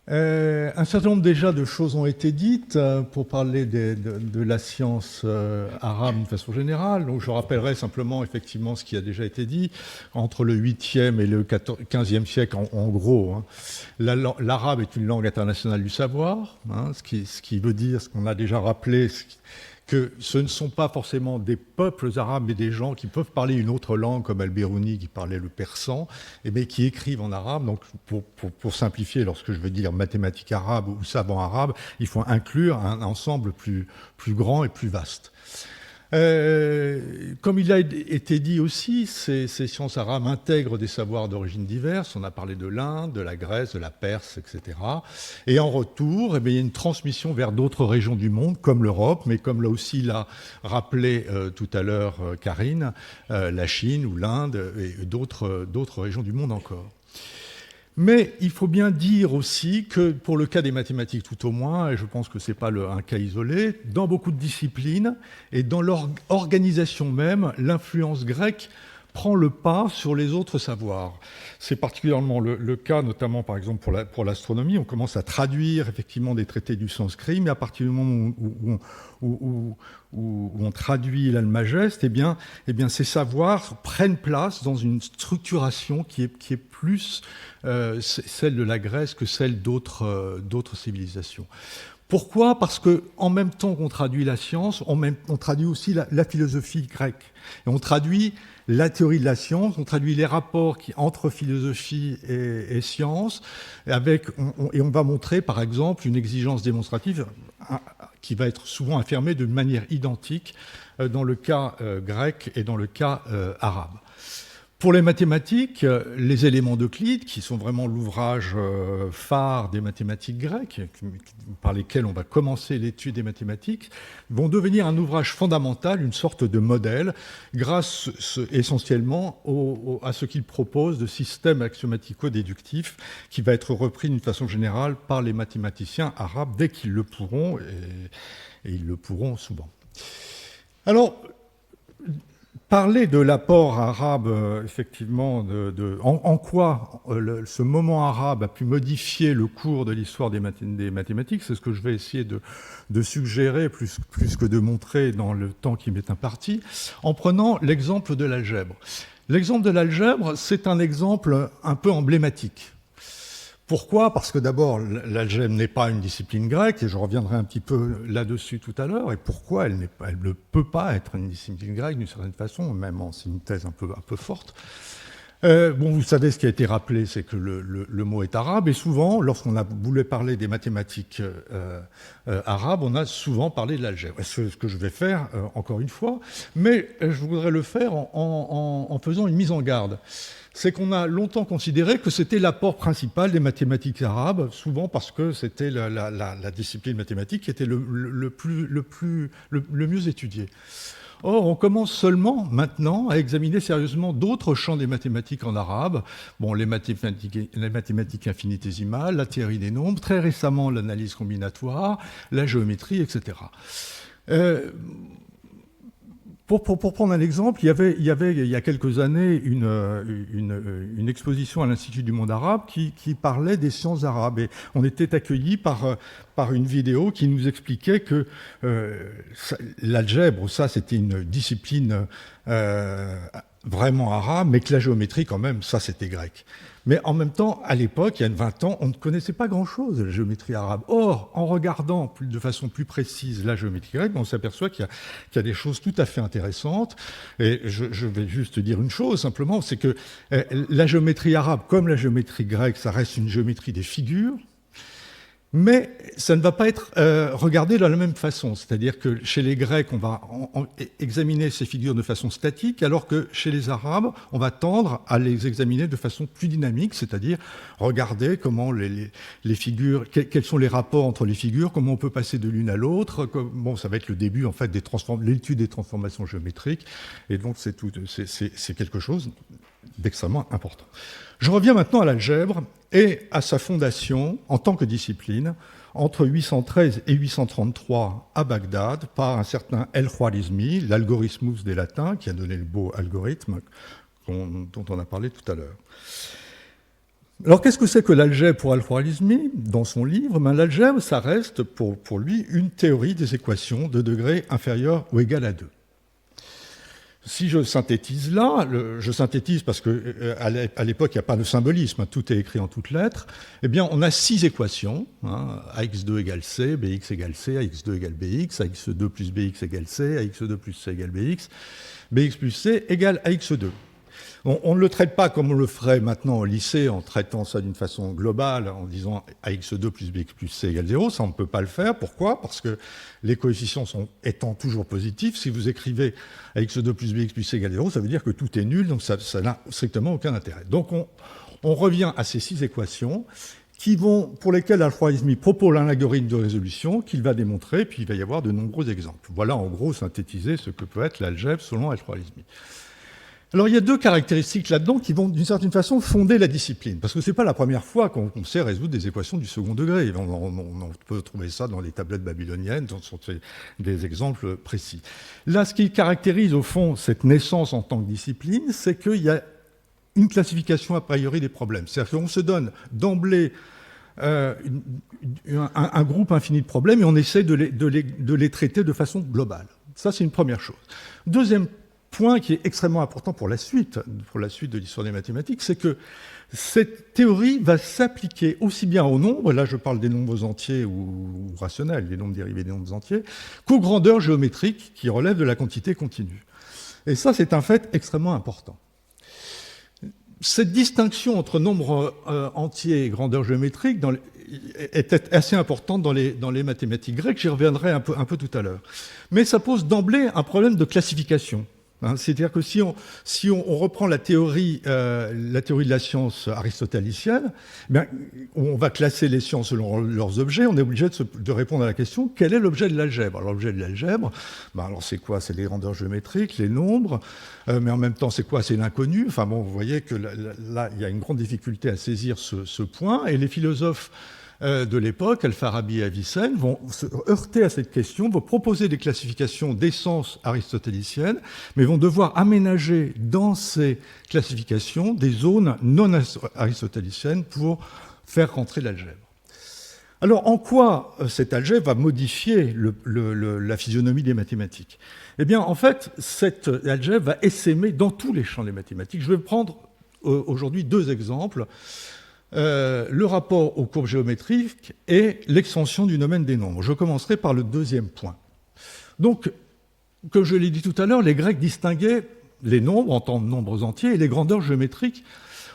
Un certain nombre déjà de choses ont été dites pour parler de la science arabe d'une façon générale. Donc je rappellerai simplement effectivement ce qui a déjà été dit. Entre le 8e et le 15e siècle, en gros, hein, l'arabe est une langue internationale du savoir, hein, ce qui veut dire, ce qu'on a déjà rappelé, que ce ne sont pas forcément des peuples arabes, mais des gens qui peuvent parler une autre langue, comme Al-Biruni qui parlait le persan, mais qui écrivent en arabe. Donc, pour simplifier, lorsque je veux dire mathématiques arabes ou savants arabes, il faut inclure un ensemble plus grand et plus vaste. Comme il a été dit aussi, ces sciences arabes intègrent des savoirs d'origine diverses. On a parlé de l'Inde, de la Grèce, de la Perse, etc. Et en retour, il y a une transmission vers d'autres régions du monde, comme l'Europe, mais comme là aussi l'a rappelé tout à l'heure Karine, la Chine ou l'Inde et d'autres régions du monde encore. Mais il faut bien dire aussi que pour le cas des mathématiques tout au moins, et je pense que ce n'est pas un cas isolé, dans beaucoup de disciplines et dans l'organisation même, l'influence grecque prend le pas sur les autres savoirs. C'est particulièrement le cas, notamment par exemple pour l'astronomie. On commence à traduire effectivement des traités du sanskrit, mais à partir du moment où on traduit l'Almageste, eh bien, ces savoirs prennent place dans une structuration qui est plus celle de la Grèce que celle d'autres civilisations. Pourquoi ? Parce qu'en même temps qu'on traduit la science, on traduit aussi la philosophie grecque. Et on traduit la théorie de la science, on traduit les rapports entre philosophie et science, et on va montrer par exemple une exigence démonstrative qui va être souvent affirmée de manière identique dans le cas grec et dans le cas arabe. Pour les mathématiques, les éléments d'Euclide, qui sont vraiment l'ouvrage phare des mathématiques grecques, par lesquels on va commencer l'étude des mathématiques, vont devenir un ouvrage fondamental, une sorte de modèle, grâce essentiellement à ce qu'il propose de système axiomatico-déductif, qui va être repris d'une façon générale par les mathématiciens arabes dès qu'ils le pourront, et ils le pourront souvent. Alors, parler de l'apport arabe, effectivement, en quoi ce moment arabe a pu modifier le cours de l'histoire des mathématiques, c'est ce que je vais essayer de suggérer plus que de montrer dans le temps qui m'est imparti, en prenant l'exemple de l'algèbre. L'exemple de l'algèbre, c'est un exemple un peu emblématique. Pourquoi ? Parce que d'abord, l'algèbre n'est pas une discipline grecque, et je reviendrai un petit peu là-dessus tout à l'heure, et pourquoi elle ne peut pas être une discipline grecque d'une certaine façon, même c'est une thèse un peu forte. Vous savez ce qui a été rappelé, c'est que le mot est arabe, et souvent, lorsqu'on a voulu parler des mathématiques arabes, on a souvent parlé de l'algèbre. C'est ce que je vais faire, encore une fois, mais je voudrais le faire en faisant une mise en garde. C'est qu'on a longtemps considéré que c'était l'apport principal des mathématiques arabes, souvent parce que c'était la discipline mathématique qui était le mieux étudiée. Or, on commence seulement maintenant à examiner sérieusement d'autres champs des mathématiques en arabe, les mathématiques infinitésimales, la théorie des nombres, très récemment l'analyse combinatoire, la géométrie, etc. Pour prendre un exemple, il y avait il y a quelques années une exposition à l'Institut du monde arabe qui parlait des sciences arabes. Et on était accueillis par une vidéo qui nous expliquait que l'algèbre, ça c'était une discipline vraiment arabe, mais que la géométrie quand même, ça c'était grec. Mais en même temps, à l'époque, il y a 20 ans, on ne connaissait pas grand-chose de la géométrie arabe. Or, en regardant de façon plus précise la géométrie grecque, on s'aperçoit qu'il y a des choses tout à fait intéressantes. Et je vais juste dire une chose, simplement, c'est que la géométrie arabe, comme la géométrie grecque, ça reste une géométrie des figures. Mais ça ne va pas être regardé de la même façon. C'est-à-dire que chez les Grecs, on va examiner ces figures de façon statique, alors que chez les Arabes, on va tendre à les examiner de façon plus dynamique, c'est-à-dire regarder comment les figures, quels sont les rapports entre les figures, comment on peut passer de l'une à l'autre. Ça va être le début en fait l'étude des transformations géométriques, et donc c'est quelque chose d'extrêmement important. Je reviens maintenant à l'algèbre et à sa fondation en tant que discipline entre 813 et 833 à Bagdad par un certain El-Khwarizmi, l'algorithmus des latins, qui a donné le beau algorithme dont on a parlé tout à l'heure. Alors, qu'est-ce que c'est que l'algèbre pour Al-Khwarizmi? Dans son livre, l'algèbre, ça reste pour lui une théorie des équations de degré inférieur ou égal à 2. Si je synthétise là, je synthétise parce qu'à l'époque, il n'y a pas de symbolisme, tout est écrit en toutes lettres, eh bien, on a 6 équations, ax2 égale c, bx égale c, ax2 égale bx, ax2 plus bx égale c, ax2 plus c égale bx, bx plus c égale ax2. On ne le traite pas comme on le ferait maintenant au lycée, en traitant ça d'une façon globale, en disant ax2 plus bx plus c égale 0. Ça, on ne peut pas le faire. Pourquoi? Parce que les coefficients étant toujours positifs, si vous écrivez ax2 plus bx plus c égale 0, ça veut dire que tout est nul, donc ça n'a strictement aucun intérêt. Donc on revient à ces 6 équations pour lesquelles Al-Khwarizmi propose un algorithme de résolution qu'il va démontrer, puis il va y avoir de nombreux exemples. Voilà en gros synthétiser ce que peut être l'algèbre selon Al-Khwarizmi. Alors, il y a 2 caractéristiques là-dedans qui vont, d'une certaine façon, fonder la discipline. Parce que ce n'est pas la première fois qu'on sait résoudre des équations du second degré. On peut trouver ça dans les tablettes babyloniennes, ce sont des exemples précis. Là, ce qui caractérise, au fond, cette naissance en tant que discipline, c'est qu'il y a une classification a priori des problèmes. C'est-à-dire qu'on se donne d'emblée un groupe infini de problèmes et on essaie de les traiter de façon globale. Ça, c'est une première chose. Deuxième point qui est extrêmement important pour la suite de l'histoire des mathématiques, c'est que cette théorie va s'appliquer aussi bien aux nombres, là je parle des nombres entiers ou rationnels, des nombres dérivés des nombres entiers, qu'aux grandeurs géométriques qui relèvent de la quantité continue. Et ça, c'est un fait extrêmement important. Cette distinction entre nombres entiers et grandeurs géométriques était assez importante dans les mathématiques grecques, j'y reviendrai un peu tout à l'heure. Mais ça pose d'emblée un problème de classification. C'est-à-dire que si on reprend la théorie de la science aristotélicienne, on va classer les sciences selon leurs objets, on est obligé de répondre à la question quel est l'objet de l'algèbre? Alors l'objet de l'algèbre, alors c'est quoi? C'est les grandeurs géométriques, les nombres, mais en même temps c'est quoi? C'est l'inconnu. Enfin bon, vous voyez que là il y a une grande difficulté à saisir ce point, et les philosophes de l'époque, Al-Farabi et Avicenne, vont se heurter à cette question, vont proposer des classifications d'essence aristotéliciennes, mais vont devoir aménager dans ces classifications des zones non aristotéliciennes pour faire rentrer l'algèbre. Alors, en quoi cette algèbre va modifier la physionomie des mathématiques? Eh bien, en fait, cette algèbre va essaimer dans tous les champs des mathématiques. Je vais prendre aujourd'hui 2 exemples. Le rapport aux courbes géométriques et l'extension du domaine des nombres. Je commencerai par le 2e point. Donc, comme je l'ai dit tout à l'heure, les Grecs distinguaient les nombres en tant que nombres entiers et les grandeurs géométriques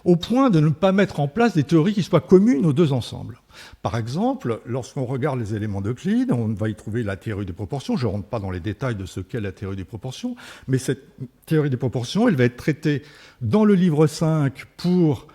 au point de ne pas mettre en place des théories qui soient communes aux 2 ensembles. Par exemple, lorsqu'on regarde les éléments d'Euclide, on va y trouver la théorie des proportions. Je ne rentre pas dans les détails de ce qu'est la théorie des proportions, mais cette théorie des proportions, elle va être traitée dans le livre 5 pour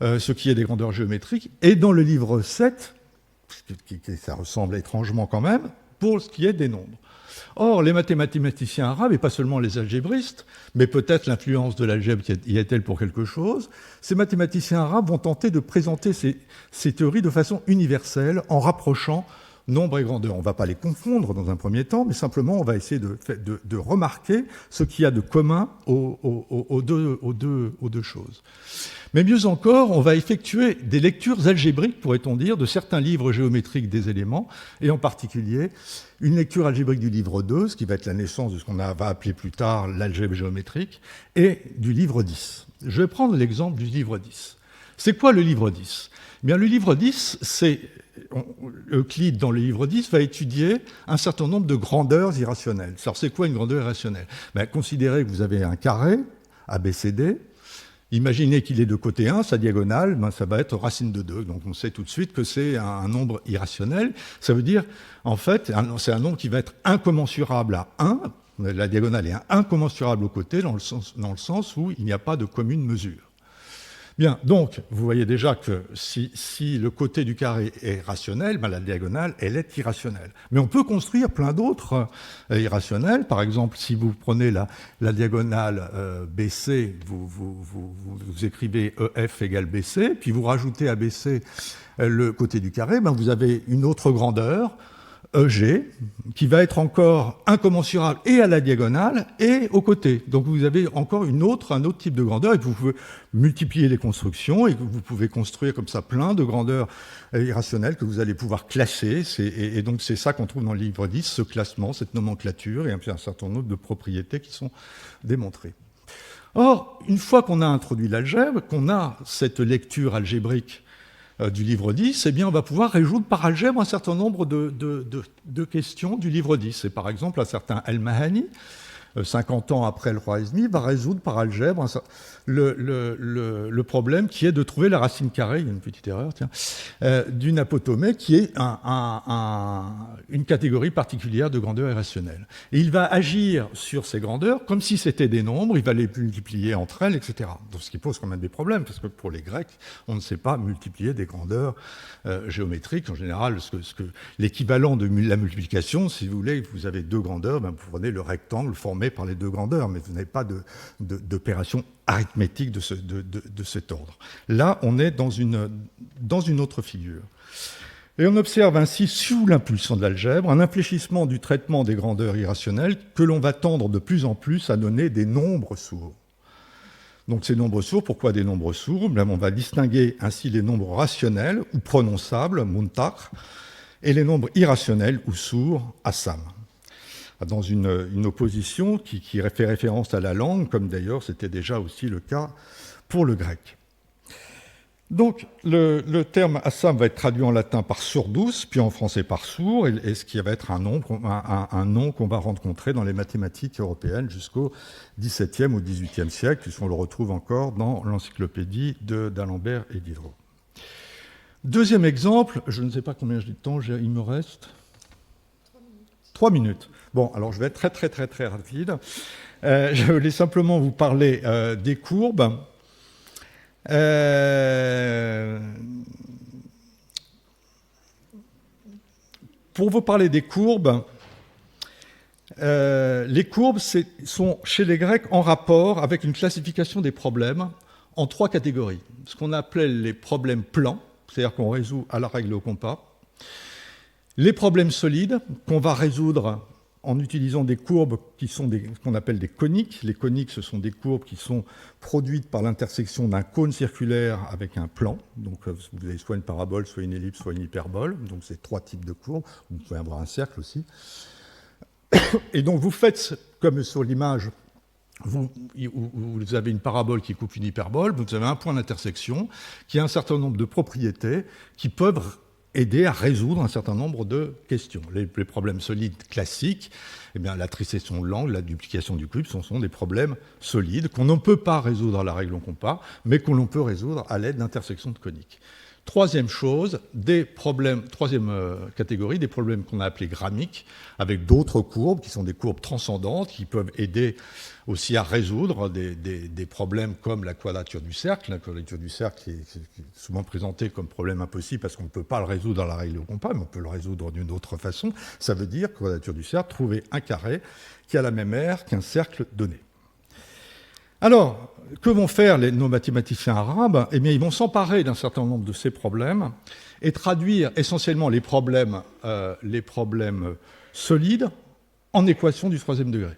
ce qui est des grandeurs géométriques, et dans le livre 7, ça ressemble étrangement quand même, pour ce qui est des nombres. Or, les mathématiciens arabes, et pas seulement les algébristes, mais peut-être l'influence de l'algèbre y est-elle pour quelque chose, ces mathématiciens arabes vont tenter de présenter ces théories de façon universelle, en rapprochant nombre et grandeur. On ne va pas les confondre dans un premier temps, mais simplement on va essayer de remarquer ce qu'il y a de commun aux deux choses. Mais mieux encore, on va effectuer des lectures algébriques, pourrait-on dire, de certains livres géométriques des éléments, et en particulier une lecture algébrique du livre 2, ce qui va être la naissance de ce qu'on va appeler plus tard l'algèbre géométrique, et du livre 10. Je vais prendre l'exemple du livre 10. C'est quoi le livre 10? Eh bien, le livre 10, c'est Euclide, dans le livre 10, va étudier un certain nombre de grandeurs irrationnelles. Alors, c'est quoi une grandeur irrationnelle? Considérez que vous avez un carré, ABCD. Imaginez qu'il est de côté 1, sa diagonale, ça va être racine de 2. Donc, on sait tout de suite que c'est un nombre irrationnel. Ça veut dire, en fait, c'est un nombre qui va être incommensurable à 1. La diagonale est incommensurable au côté, dans le sens où il n'y a pas de commune mesure. Bien, donc, vous voyez déjà que si le côté du carré est rationnel, la diagonale, elle est irrationnelle. Mais on peut construire plein d'autres irrationnels. Par exemple, si vous prenez la diagonale BC, vous écrivez EF égale BC, puis vous rajoutez à BC le côté du carré, vous avez une autre grandeur, EG, qui va être encore incommensurable et à la diagonale et aux côtés. Donc vous avez encore un autre type de grandeur, et vous pouvez multiplier les constructions, et vous pouvez construire comme ça plein de grandeurs irrationnelles que vous allez pouvoir classer. Et donc c'est ça qu'on trouve dans le livre 10, ce classement, cette nomenclature, et un certain nombre de propriétés qui sont démontrées. Or, une fois qu'on a introduit l'algèbre, qu'on a cette lecture algébrique du livre 10, eh bien, on va pouvoir résoudre par algèbre un certain nombre de questions du livre 10. Et par exemple, un certain El-Mahani, 50 ans après le Khwarizmi, va résoudre par algèbre le problème qui est de trouver la racine carrée, il y a une petite erreur, tiens, d'une apotomée qui est une catégorie particulière de grandeur irrationnelle. Et il va agir sur ces grandeurs comme si c'était des nombres, il va les multiplier entre elles, etc. Donc, ce qui pose quand même des problèmes, parce que pour les Grecs, on ne sait pas multiplier des grandeurs géométriques. En général, l'équivalent de la multiplication, si vous voulez, vous avez deux grandeurs, ben, vous prenez le rectangle formé par les deux grandeurs, mais vous n'avez pas d'opération arithmétique de cet ordre. Là, on est dans une autre figure. Et on observe ainsi, sous l'impulsion de l'algèbre, un infléchissement du traitement des grandeurs irrationnelles que l'on va tendre de plus en plus à donner des nombres sourds. Donc ces nombres sourds, pourquoi des nombres sourds? Bien, on va distinguer ainsi les nombres rationnels ou prononçables, muntar, et les nombres irrationnels ou sourds, assam, dans une opposition qui fait référence à la langue, comme d'ailleurs c'était déjà aussi le cas pour le grec. Donc le terme assam va être traduit en latin par surdus, puis en français par sourd, et ce qui va être un nom qu'on va rencontrer dans les mathématiques européennes jusqu'au XVIIe ou XVIIIe siècle, puisqu'on le retrouve encore dans l'encyclopédie d'Alembert et Diderot. Deuxième exemple, je ne sais pas combien j'ai de temps, il me reste 3 minutes. Bon, alors je vais être très rapide. Je voulais simplement vous parler des courbes. Pour vous parler des courbes, les courbes sont chez les Grecs en rapport avec une classification des problèmes en 3 catégories. Ce qu'on appelait les problèmes plans, c'est-à-dire qu'on résout à la règle au compas. Les problèmes solides, qu'on va résoudre en utilisant des courbes qui sont ce qu'on appelle des coniques. Les coniques, ce sont des courbes qui sont produites par l'intersection d'un cône circulaire avec un plan. Donc vous avez soit une parabole, soit une ellipse, soit une hyperbole. Donc c'est 3 types de courbes. Vous pouvez avoir un cercle aussi. Et donc vous faites, comme sur l'image, vous avez une parabole qui coupe une hyperbole, vous avez un point d'intersection qui a un certain nombre de propriétés qui peuvent aider à résoudre un certain nombre de questions. Les problèmes solides classiques, eh bien, la trissection de l'angle, la duplication du cube, ce sont des problèmes solides qu'on ne peut pas résoudre à la règle au compas, mais que l'on peut résoudre à l'aide d'intersections de coniques. Troisième chose, troisième catégorie, des problèmes qu'on a appelés grammiques, avec d'autres courbes qui sont des courbes transcendantes, qui peuvent aider aussi à résoudre des problèmes comme la quadrature du cercle. La quadrature du cercle est souvent présentée comme problème impossible parce qu'on ne peut pas le résoudre à la règle au compas, mais on peut le résoudre d'une autre façon. Ça veut dire, quadrature du cercle, trouver un carré qui a la même aire qu'un cercle donné. Alors, que vont faire nos mathématiciens arabes? Eh bien, ils vont s'emparer d'un certain nombre de ces problèmes et traduire essentiellement les problèmes solides en équations du 3e degré.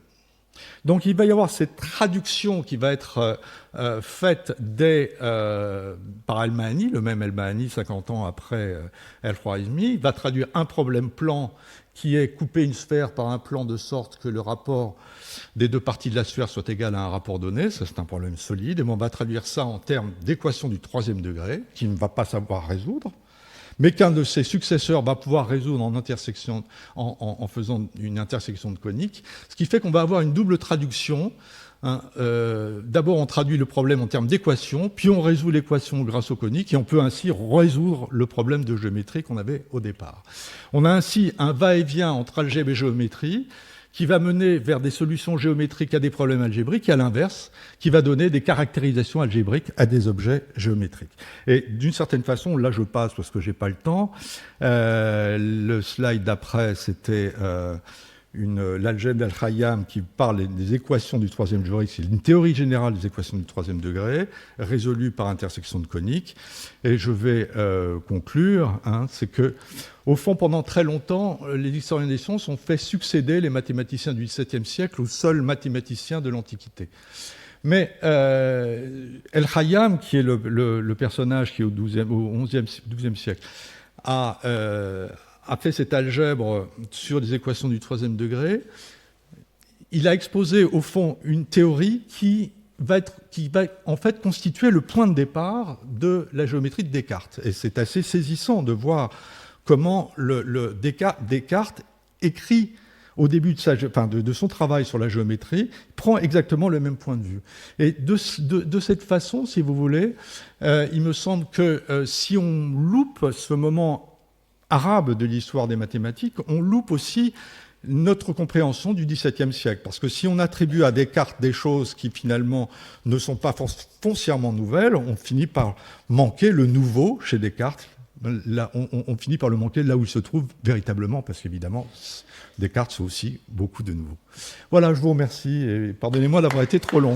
Donc il va y avoir cette traduction qui va être faite par El-Mahani, le même El-Mahani, 50 ans après El-Khwarizmi. Il va traduire un problème plan qui est couper une sphère par un plan de sorte que le rapport des 2 parties de la sphère soit égal à un rapport donné. Ça, c'est un problème solide. Et on va traduire ça en termes d'équation du 3e degré, qu'il ne va pas savoir résoudre, mais qu'un de ses successeurs va pouvoir résoudre en faisant une intersection de coniques, ce qui fait qu'on va avoir une double traduction. D'abord, on traduit le problème en termes d'équation, puis on résout l'équation grâce aux coniques, et on peut ainsi résoudre le problème de géométrie qu'on avait au départ. On a ainsi un va-et-vient entre algèbre et géométrie, qui va mener vers des solutions géométriques à des problèmes algébriques, et à l'inverse, qui va donner des caractérisations algébriques à des objets géométriques. Et d'une certaine façon, là je passe parce que je n'ai pas le temps, le slide d'après, c'était l'algèbre d'Al-Khayyam qui parle des équations du troisième degré, c'est une théorie générale des équations du troisième degré, résolue par intersection de coniques. Et je vais conclure, c'est que, au fond, pendant très longtemps, les historiens des sciences ont fait succéder les mathématiciens du XVIIe siècle aux seuls mathématiciens de l'Antiquité. Mais Al-Khayyam, qui est le personnage qui, au XIIe siècle, a fait cette algèbre sur des équations du troisième degré, il a exposé, au fond, une théorie qui va en fait constituer le point de départ de la géométrie de Descartes. Et c'est assez saisissant de voir comment Descartes écrit au début de son travail sur la géométrie, prend exactement le même point de vue. Et de cette façon, si vous voulez, il me semble que si on loupe ce moment arabe de l'histoire des mathématiques, on loupe aussi notre compréhension du XVIIe siècle. Parce que si on attribue à Descartes des choses qui finalement ne sont pas foncièrement nouvelles, on finit par manquer le nouveau chez Descartes. Là, on finit par le manquer là où il se trouve véritablement, parce qu'évidemment, Descartes, c'est aussi beaucoup de nouveau. Voilà, je vous remercie et pardonnez-moi d'avoir été trop long.